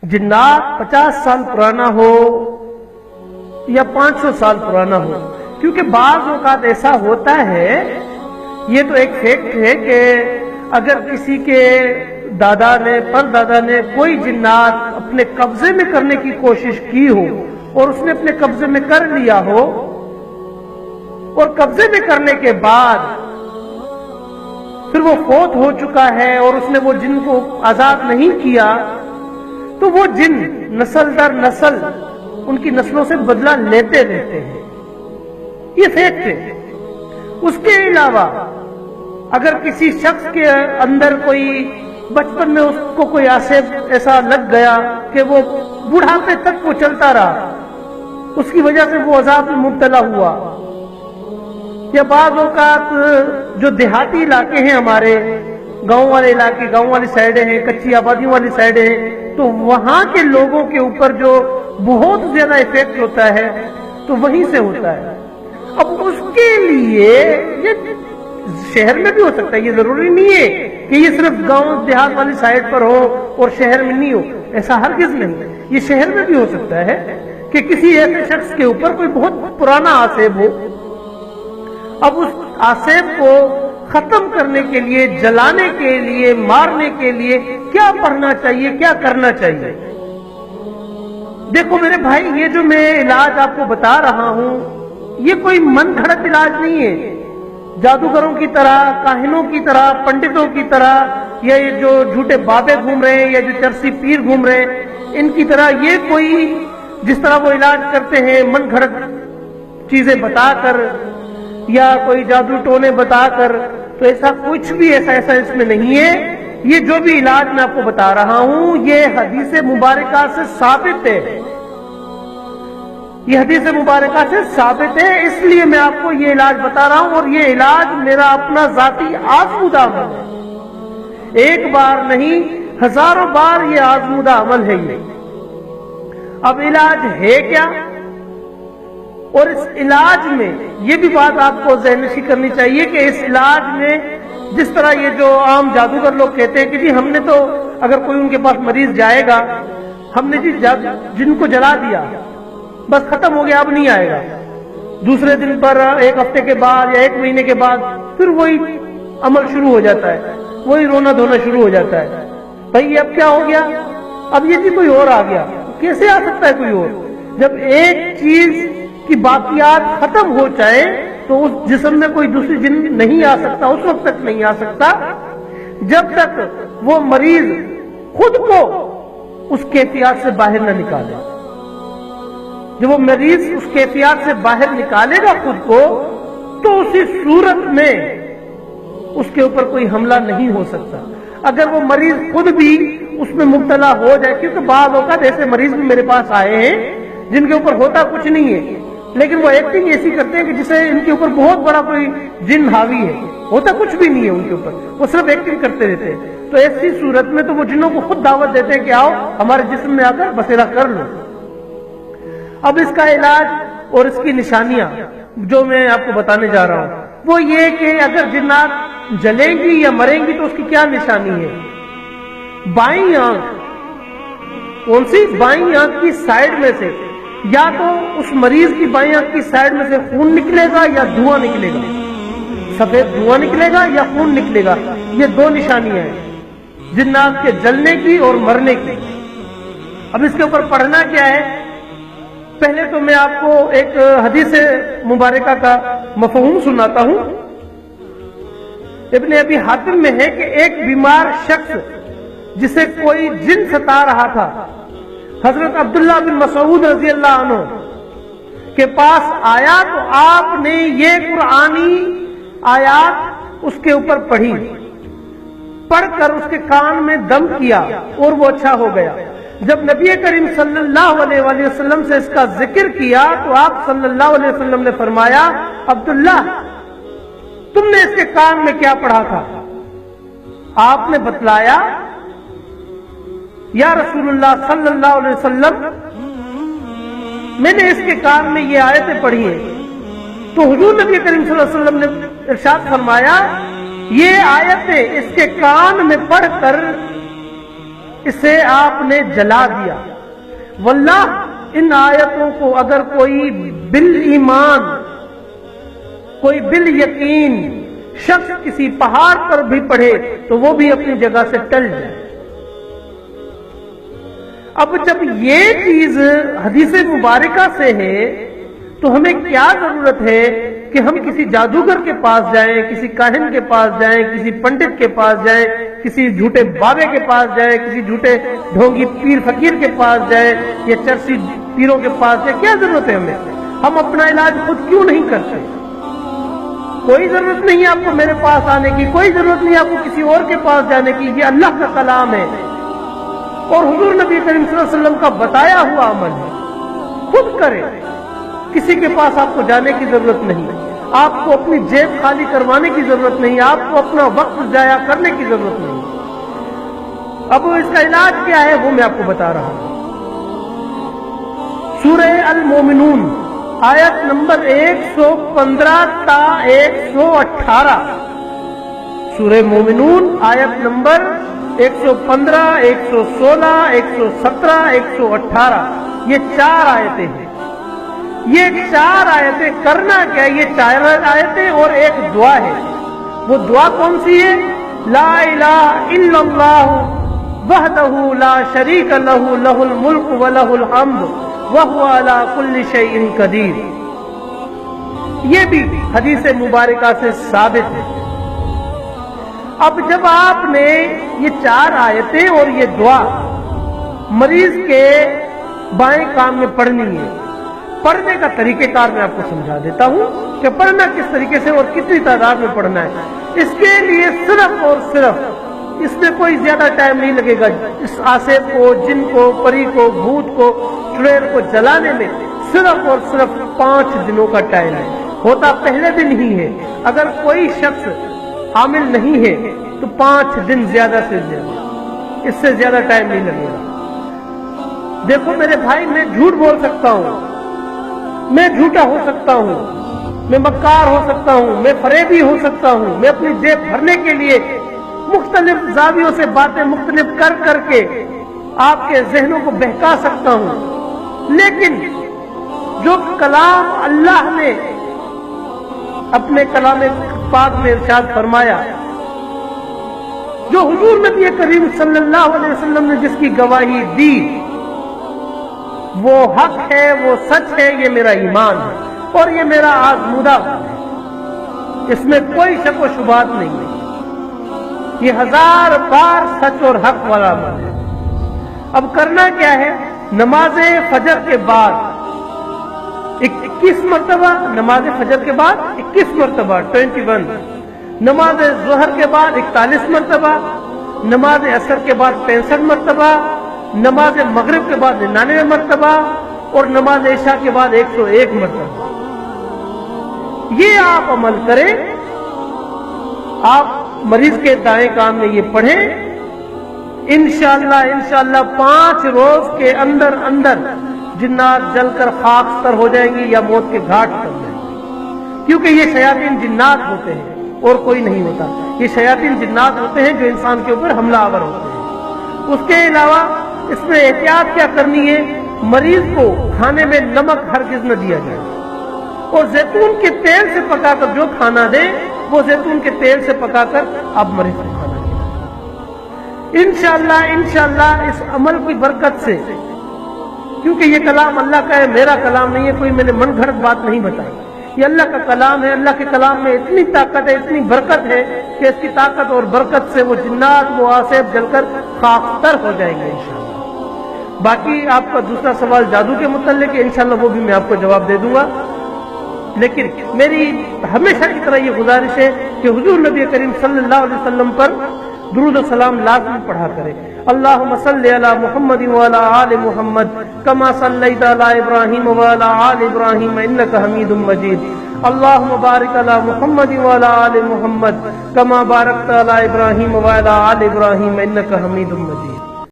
جنات 50 سال پرانا ہو یا 500 سال پرانا ہو، کیونکہ بعض اوقات ایسا ہوتا ہے، یہ تو ایک فیکٹ ہے کہ اگر کسی کے دادا نے پردادا نے کوئی جنات اپنے قبضے میں کرنے کی کوشش کی ہو اور اس نے اپنے قبضے میں کر لیا ہو، اور قبضے میں کرنے کے بعد پھر وہ فوت ہو چکا ہے اور اس نے وہ جن کو آزاد نہیں کیا، تو وہ جن نسل در نسل ان کی نسلوں سے بدلہ لیتے رہتے ہیں، یہ فیکٹ ہے۔ اس کے علاوہ اگر کسی شخص کے اندر کوئی بچپن میں اس کو کوئی آصف ایسا لگ گیا کہ وہ بڑھاپے تک وہ چلتا رہا، اس کی وجہ سے وہ عذاب میں مبتلا ہوا، یا بعض اوقات جو دیہاتی علاقے ہیں ہمارے گاؤں والے علاقے، گاؤں والی سائڈیں ہیں، کچی آبادیوں والی سائڈیں ہیں، تو وہاں کے لوگوں کے اوپر جو بہت زیادہ ایفیکٹ ہوتا ہے تو وہیں سے ہوتا ہے۔ اب اس کے لیے یہ شہر میں بھی ہو سکتا ہے، یہ ضروری نہیں ہے کہ یہ صرف گاؤں دیہات والی سائڈ پر ہو اور شہر میں نہیں ہو، ایسا ہرگز نہیں، یہ شہر میں بھی ہو سکتا ہے کہ کسی ایسے شخص کے اوپر کوئی بہت پرانا آصف ہو، اب اس آصف کو ختم کرنے کے لیے، جلانے کے لیے، مارنے کے لیے کیا پڑھنا چاہیے، کیا کرنا چاہیے؟ دیکھو میرے بھائی، یہ جو میں علاج آپ کو بتا رہا ہوں یہ کوئی من گھڑت علاج نہیں ہے، جادوگروں کی طرح، کاہنوں کی طرح، پنڈتوں کی طرح، یا یہ جو جھوٹے بابے گھوم رہے ہیں یا جو چرسی پیر گھوم رہے ہیں ان کی طرح یہ کوئی جس طرح وہ علاج کرتے ہیں من گھڑت چیزیں بتا کر یا کوئی جادو ٹونے بتا کر، تو ایسا کچھ بھی ایسا اس میں نہیں ہے۔ یہ جو بھی علاج میں آپ کو بتا رہا ہوں یہ حدیث مبارکہ سے ثابت ہے، یہ حدیث مبارکہ سے ثابت ہے، اس لیے میں آپ کو یہ علاج بتا رہا ہوں، اور یہ علاج میرا اپنا ذاتی آزمودہ عمل ہے، ایک بار نہیں ہزاروں بار یہ آزمودہ عمل ہے یہ۔ اب علاج ہے کیا؟ اور اس علاج میں یہ بھی بات آپ کو ذہن نشین کرنی چاہیے کہ اس علاج میں جس طرح یہ جو عام جادوگر لوگ کہتے ہیں کہ جی ہم نے تو اگر کوئی ان کے پاس مریض جائے گا ہم نے جی جن کو جلا دیا بس ختم ہو گیا، اب نہیں آئے گا، دوسرے دن پر ایک ہفتے کے بعد یا ایک مہینے کے بعد پھر وہی عمل شروع ہو جاتا ہے، وہی رونا دھونا شروع ہو جاتا ہے۔ بھائی اب کیا ہو گیا؟ اب یہ جی کوئی اور آ گیا، کیسے آ سکتا ہے کوئی اور؟ جب ایک چیز کی باقیات ختم ہو جائے تو اس جسم میں کوئی دوسری جن نہیں آ سکتا، اس وقت تک نہیں آ سکتا جب تک وہ مریض خود کو اس کیفیات سے باہر نہ نکالے۔ جب وہ مریض اس کیفیات سے باہر نکالے گا خود کو تو اسی صورت میں اس کے اوپر کوئی حملہ نہیں ہو سکتا۔ اگر وہ مریض خود بھی اس میں مبتلا ہو جائے، کیونکہ بعض اوقات ایسے مریض بھی میرے پاس آئے ہیں جن کے اوپر ہوتا کچھ نہیں ہے لیکن وہ ایکٹنگ ایسی کرتے ہیں کہ جسے ان کے اوپر بہت بڑا کوئی جن حاوی ہے، ہوتا کچھ بھی نہیں ہے ان کے اوپر، وہ صرف ایکٹنگ کرتے رہتے ہیں۔ تو ایسی صورت میں تو وہ جنوں کو خود دعوت دیتے ہیں کہ آؤ ہمارے جسم میں آ کر بسیرا کر لو۔ اب اس کا علاج اور اس کی نشانیاں جو میں آپ کو بتانے جا رہا ہوں وہ یہ کہ اگر جنات جلیں گی یا مریں گی تو اس کی کیا نشانی ہے؟ بائیں آنکھ، کون سی؟ بائیں آنکھ کی سائیڈ میں سے یا تو اس مریض کی بائیں آنکھ کی سائیڈ میں سے خون نکلے گا یا دھواں نکلے گا، سفید دھواں نکلے گا یا خون نکلے گا، یہ دو نشانیاں ہیں جنات کے جلنے کی اور مرنے کی۔ اب اس کے اوپر پڑھنا کیا ہے؟ پہلے تو میں آپ کو ایک حدیث مبارکہ کا مفہوم سناتا ہوں۔ ابن ابی حاتم میں ہے کہ ایک بیمار شخص جسے کوئی جن ستا رہا تھا حضرت عبداللہ بن مسعود رضی اللہ عنہ کے پاس آیا تو آپ نے یہ قرآنی آیات اس کے اوپر پڑھی، پڑھ کر اس کے کان میں دم کیا اور وہ اچھا ہو گیا۔ جب نبی کریم صلی اللہ علیہ وآلہ وسلم سے اس کا ذکر کیا تو آپ صلی اللہ علیہ وسلم نے فرمایا، عبداللہ تم نے اس کے کان میں کیا پڑھا تھا؟ آپ نے بتلایا، یا رسول اللہ صلی اللہ علیہ وسلم میں نے اس کے کان میں یہ آیتیں پڑھی ہیں۔ تو حضور نبی کریم صلی اللہ علیہ وسلم نے ارشاد فرمایا، یہ آیتیں اس کے کان میں پڑھ کر اسے آپ نے جلا دیا۔ واللہ ان آیتوں کو اگر کوئی بالایمان، کوئی بالیقین شخص کسی پہاڑ پر بھی پڑھے تو وہ بھی اپنی جگہ سے ٹل جائے۔ اب جب یہ چیز حدیث مبارکہ سے ہے تو ہمیں کیا ضرورت ہے کہ ہم کسی جادوگر کے پاس جائیں، کسی کاہن کے پاس جائیں، کسی پنڈت کے پاس جائیں، کسی جھوٹے بابے کے پاس جائیں، کسی جھوٹے ڈھونگی پیر فقیر کے پاس جائیں یا چرسی پیروں کے پاس جائیں؟ کیا ضرورت ہے ہمیں؟ ہم اپنا علاج خود کیوں نہیں کرتے؟ کوئی ضرورت نہیں آپ کو میرے پاس آنے کی، کوئی ضرورت نہیں آپ کو کسی اور کے پاس جانے کی۔ یہ اللہ کا کلام ہے اور حضور نبی کریم صلی اللہ علیہ وسلم کا بتایا ہوا عمل ہے، خود کرے، کسی کے پاس آپ کو جانے کی ضرورت نہیں، آپ کو اپنی جیب خالی کروانے کی ضرورت نہیں، آپ کو اپنا وقت ضائع کرنے کی ضرورت نہیں۔ اب اس کا علاج کیا ہے وہ میں آپ کو بتا رہا ہوں۔ سورہ المومنون آیت نمبر 115 تا 118، سورہ مومنون آیت نمبر 115، 116، 117، 118، یہ 4 آیتیں ہیں۔ یہ 4 آیتیں کرنا کیا ہے؟ یہ 4 آیتیں اور ایک دعا ہے۔ وہ دعا کون سی ہے؟ لا الہ الا اللہ وحدہ لا شریک لہ لہ الملک ولہ الحمد وہو علی کل شیء قدیر۔ یہ بھی حدیث مبارکہ سے ثابت ہے۔ اب جب آپ نے یہ 4 آیتیں اور یہ دعا مریض کے بائیں کان میں پڑھنی ہے، پڑھنے کا طریقہ کار میں آپ کو سمجھا دیتا ہوں کہ پڑھنا کس طریقے سے اور کتنی تعداد میں پڑھنا ہے۔ اس کے لیے صرف اور صرف اس میں کوئی زیادہ ٹائم نہیں لگے گا۔ اس آصف کو، جن کو، پری کو، بھوت کو، چڑیل کو جلانے میں صرف اور صرف 5 دنوں کا ٹائم ہے۔ ہوتا پہلے دن ہی ہے۔ اگر کوئی شخص حامل نہیں ہے تو 5 دن زیادہ سے زیادہ، اس سے زیادہ ٹائم نہیں لگے گا۔ دیکھو میرے بھائی، میں جھوٹ بول سکتا ہوں، میں جھوٹا ہو سکتا ہوں، میں مکار ہو سکتا ہوں، میں فریبی ہو سکتا ہوں، میں اپنی جیب بھرنے کے لیے مختلف زاویوں سے باتیں مختلف کر کر کے آپ کے ذہنوں کو بہکا سکتا ہوں، لیکن جو کلام اللہ نے اپنے کلام پاک میں ارشاد فرمایا، جو حضور نبی کریم صلی اللہ علیہ وسلم نے جس کی گواہی دی، وہ حق ہے، وہ سچ ہے، یہ میرا ایمان ہے اور یہ میرا آزمودہ ہے، اس میں کوئی شک و شبہات نہیں ہے۔ یہ 1000 بار سچ اور حق والا عمل ہے۔ اب کرنا کیا ہے؟ نماز فجر کے بعد 21 مرتبہ، نماز فجر کے بعد 21 مرتبہ 21، نماز ظہر کے بعد 41 مرتبہ، نماز عصر کے بعد 65 مرتبہ، نماز مغرب کے بعد 99 مرتبہ اور نماز عشاء کے بعد 101 مرتبہ۔ یہ آپ عمل کریں، آپ مریض کے دائیں کان میں یہ پڑھیں، انشاءاللہ 5 روز کے اندر جنات جل کر خاکستر ہو جائیں گی یا موت کے گھاٹ اتر جائیں گی، کیونکہ یہ شیاطین جنات ہوتے ہیں اور کوئی نہیں ہوتا۔ یہ شیاطین جنات ہوتے ہیں جو انسان کے اوپر حملہ آور ہوتے ہیں۔ اس کے علاوہ اس میں احتیاط کیا کرنی ہے؟ مریض کو کھانے میں نمک ہرگز نہ دیا جائے، اور زیتون کے تیل سے پکا کر جو کھانا دیں وہ زیتون کے تیل سے پکا کر آپ مریض کو کھانا دیں۔ انشاءاللہ اس عمل کی برکت سے، کیونکہ یہ کلام اللہ کا ہے، میرا کلام نہیں ہے، کوئی میں نے من گھڑت بات نہیں بتائی، یہ اللہ کا کلام ہے۔ اللہ کے کلام میں اتنی طاقت ہے، اتنی برکت ہے کہ اس کی طاقت اور برکت سے وہ جنات، وہ آصف جل کر خاکستر ہو جائیں گے انشاءاللہ۔ باقی آپ کا دوسرا سوال جادو کے متعلق ہے، انشاءاللہ وہ بھی میں آپ کو جواب دے دوں گا، لیکن میری ہمیشہ کی طرح یہ گزارش ہے کہ حضور نبی کریم صلی اللہ علیہ وسلم پر درود و سلام لازم پڑھا کرے۔ اللہم صلی علی محمد وعلی آل محمد کما صلیت علی ابراہیم وعلی آل ابراہیم انک حمید مجید۔ اللہم بارک علی محمد وعلی آل محمد کما بارکت علی ابراہیم وعلی آل ابراہیم انک حمید مجید۔